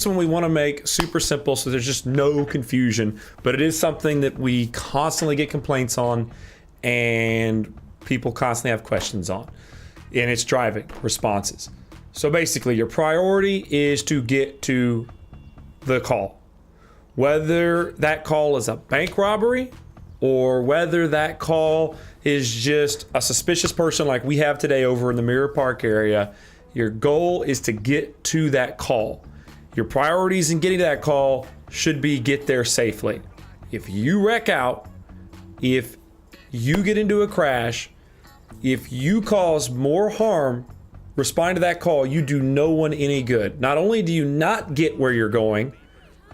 one we want to make super simple so there's just no confusion, but it is something that we constantly get complaints on and people constantly have questions on, and it's driving responses. So basically your priority is to get to the call, whether that call is a bank robbery or whether that call is just a suspicious person like we have today over in the Mirror Park area. Your goal is to get to that call. Your priorities in getting to that call should be get there safely. If you wreck out, if you get into a crash, if you cause more harm responding to that call, you do no one any good. Not only do you not get where you're going,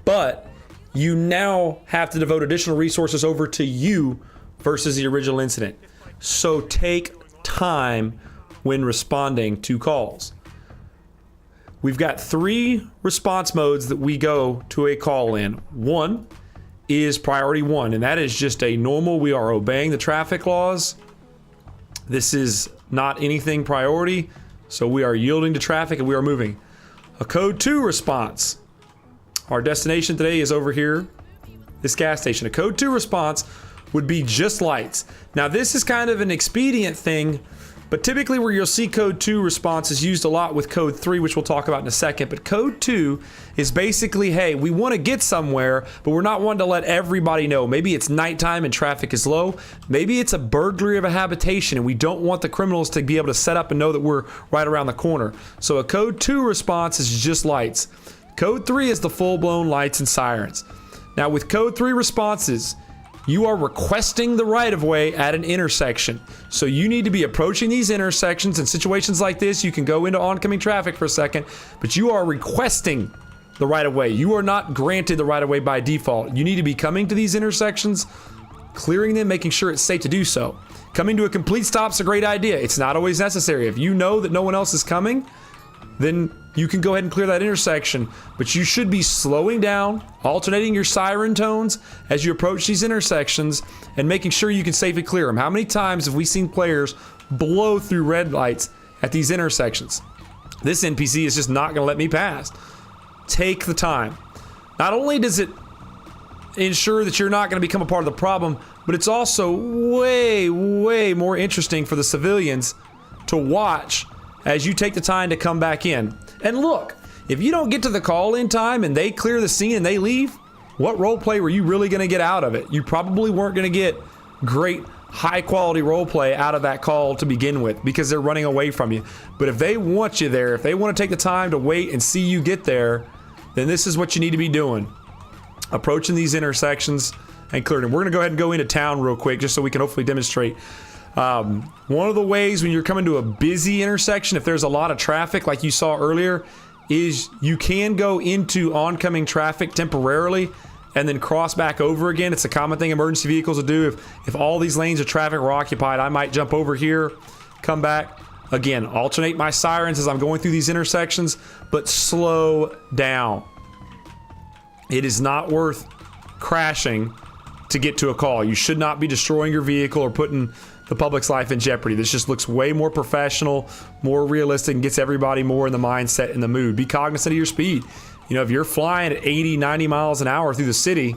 but you now have to devote additional resources over to you versus the original incident. So take time when responding to calls. We've got 3 response modes that we go to a call in. One is priority 1, and that is just a normal, we are obeying the traffic laws. This is not anything priority, so we are yielding to traffic and we are moving. A code 2 response. Our destination today is over here, this gas station. A code 2 response would be just lights. Now this is kind of an expedient thing, but typically where you'll see code 2 response is used a lot with code 3, which we'll talk about in a second. But code 2 is basically, hey, we want to get somewhere, but we're not wanting to let everybody know. Maybe it's nighttime and traffic is low. Maybe it's a burglary of a habitation and we don't want the criminals to be able to set up and know that we're right around the corner. So a code 2 response is just lights. Code 3 is the full-blown lights and sirens. Now with code 3 responses, you are requesting the right-of-way at an intersection. So you need to be approaching these intersections. In situations like this, you can go into oncoming traffic for a second, but you are requesting the right-of-way. You are not granted the right-of-way by default. You need to be coming to these intersections, clearing them, making sure it's safe to do so. Coming to a complete stop is a great idea. It's not always necessary. If you know that no one else is coming, then you can go ahead and clear that intersection, but you should be slowing down, alternating your siren tones as you approach these intersections and making sure you can safely clear them. How many times have we seen players blow through red lights at these intersections? This NPC is just not going to let me pass. Take the time. Not only does it ensure that you're not going to become a part of the problem, but it's also way, way more interesting for the civilians to watch as you take the time to come back in. And look, if you don't get to the call in time and they clear the scene and they leave, what role play were you really going to get out of it? You probably weren't going to get great high quality role play out of that call to begin with because they're running away from you. But if they want you there, if they want to take the time to wait and see you get there, then this is what you need to be doing. Approaching these intersections and clearing them. We're going to go ahead and go into town real quick just so we can hopefully demonstrate. One of the ways when you're coming to a busy intersection, if there's a lot of traffic like you saw earlier, is you can go into oncoming traffic temporarily and then cross back over again. It's a common thing emergency vehicles will do. If all these lanes of traffic were occupied, I might jump over here, come back. Again, alternate my sirens as I'm going through these intersections, but slow down. It is not worth crashing to get to a call. You should not be destroying your vehicle or putting the public's life in jeopardy. This just looks way more professional, more realistic, and gets everybody more in the mindset and the mood. Be cognizant of your speed. You know, if you're flying at 80, 90 miles an hour through the city,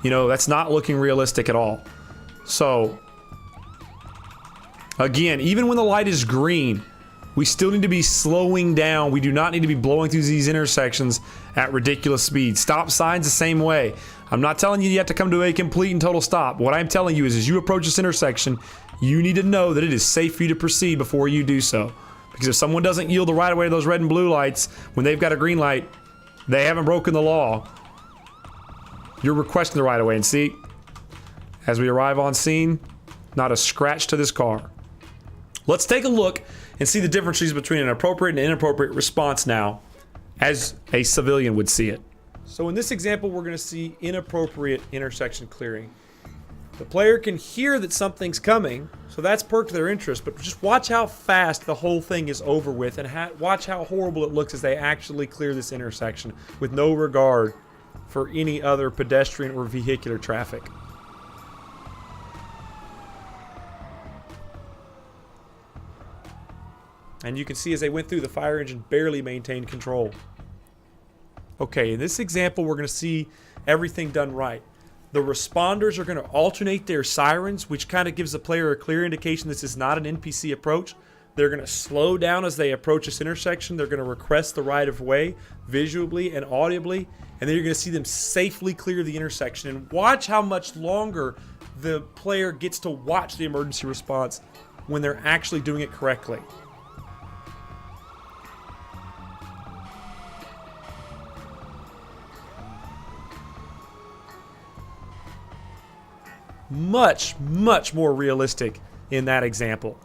you know, that's not looking realistic at all. So, again, even when the light is green, we still need to be slowing down. We do not need to be blowing through these intersections at ridiculous speeds. Stop signs the same way. I'm not telling you have to come to a complete and total stop. What I'm telling you is as you approach this intersection, you need to know that it is safe for you to proceed before you do so. Because if someone doesn't yield the right of way to those red and blue lights when they've got a green light, they haven't broken the law. You're requesting the right of way. And see, as we arrive on scene, not a scratch to this car. Let's take a look and see the differences between an appropriate and inappropriate response now, as a civilian would see it. So in this example, we're going to see inappropriate intersection clearing. The player can hear that something's coming, so that's perked their interest, but just watch how fast the whole thing is over with and watch how horrible it looks as they actually clear this intersection with no regard for any other pedestrian or vehicular traffic. And you can see as they went through, the fire engine barely maintained control. Okay, in this example, we're going to see everything done right. The responders are going to alternate their sirens, which kind of gives the player a clear indication this is not an NPC approach. They're going to slow down as they approach this intersection. They're going to request the right of way visually and audibly, and then you're going to see them safely clear the intersection. And watch how much longer the player gets to watch the emergency response when they're actually doing it correctly. Much, much more realistic in that example.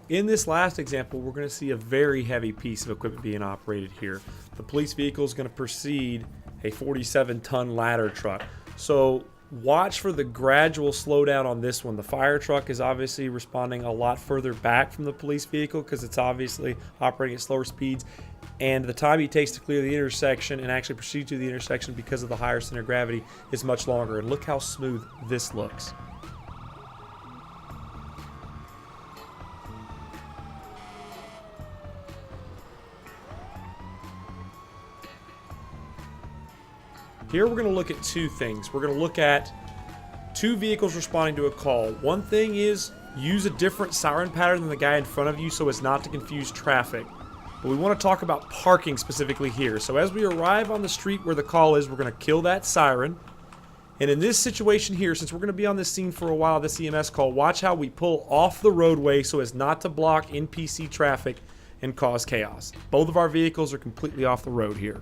In this last example, we're going to see a very heavy piece of equipment being operated here. The police vehicle is going to precede a 47-ton ladder truck. So watch for the gradual slowdown on this one. The fire truck is obviously responding a lot further back from the police vehicle because it's obviously operating at slower speeds. And the time it takes to clear the intersection and actually proceed to the intersection because of the higher center of gravity is much longer. And look how smooth this looks. Here we're going to look at two things. We're going to look at two vehicles responding to a call. One thing is use a different siren pattern than the guy in front of you so as not to confuse traffic. But we want to talk about parking specifically here. So as we arrive on the street where the call is, we're going to kill that siren. And in this situation here, since we're going to be on this scene for a while, this EMS call, watch how we pull off the roadway so as not to block NPC traffic and cause chaos. Both of our vehicles are completely off the road here.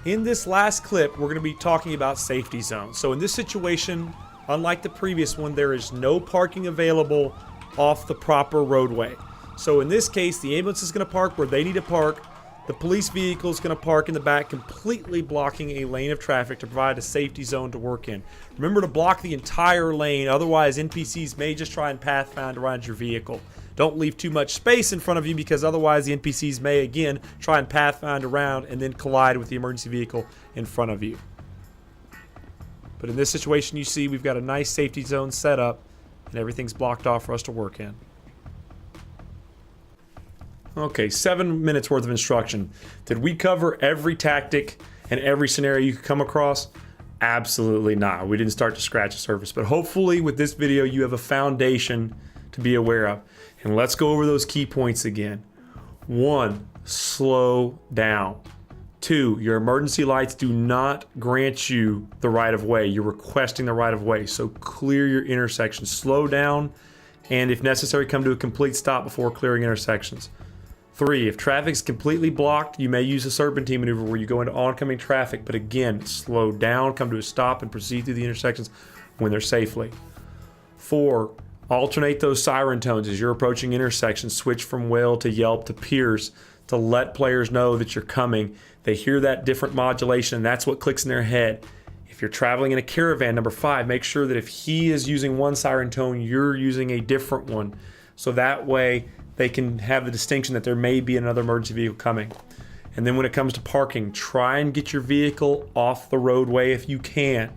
In this last clip, we're going to be talking about safety zones. So in this situation, unlike the previous one, there is no parking available off the proper roadway. So in this case, the ambulance is going to park where they need to park. The police vehicle is going to park in the back, completely blocking a lane of traffic to provide a safety zone to work in. Remember to block the entire lane, otherwise NPCs may just try and pathfind around your vehicle. Don't leave too much space in front of you because otherwise the NPCs may again try and pathfind around and then collide with the emergency vehicle in front of you. But in this situation, you see we've got a nice safety zone set up and everything's blocked off for us to work in. Okay, 7 minutes worth of instruction. Did we cover every tactic and every scenario you could come across? Absolutely not. We didn't start to scratch the surface, but hopefully with this video you have a foundation to be aware of. And let's go over those key points again. 1, slow down. 2, your emergency lights do not grant you the right of way. You're requesting the right of way, so clear your intersection. Slow down, and if necessary, come to a complete stop before clearing intersections. 3, if traffic is completely blocked, you may use a serpentine maneuver where you go into oncoming traffic, but again, slow down, come to a stop, and proceed through the intersections when they're safely. 4, alternate those siren tones as you're approaching intersections. Switch from wail to yelp to pierce to let players know that you're coming. They hear that different modulation, and that's what clicks in their head. If you're traveling in a caravan, number 5, make sure that if he is using one siren tone, you're using a different one. So that way they can have the distinction that there may be another emergency vehicle coming. And then when it comes to parking, try and get your vehicle off the roadway if you can.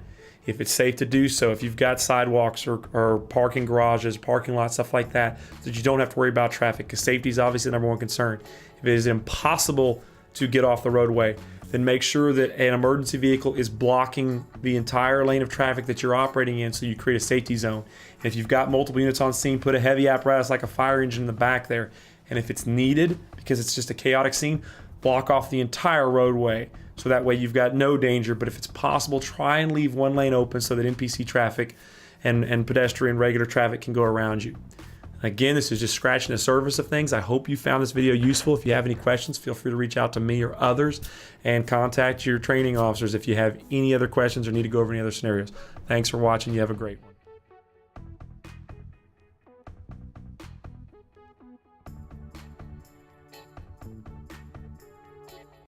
If it's safe to do so, if you've got sidewalks or parking garages, parking lots, stuff like that, so that you don't have to worry about traffic, because safety is obviously the number one concern. If it is impossible to get off the roadway, then make sure that an emergency vehicle is blocking the entire lane of traffic that you're operating in so you create a safety zone. And if you've got multiple units on scene, put a heavy apparatus like a fire engine in the back there. And if it's needed, because it's just a chaotic scene, block off the entire roadway. So that way you've got no danger, but if it's possible, try and leave one lane open so that NPC traffic and pedestrian regular traffic can go around you. Again, this is just scratching the surface of things. I hope you found this video useful. If you have any questions, feel free to reach out to me or others and contact your training officers if you have any other questions or need to go over any other scenarios. Thanks for watching. You have a great one.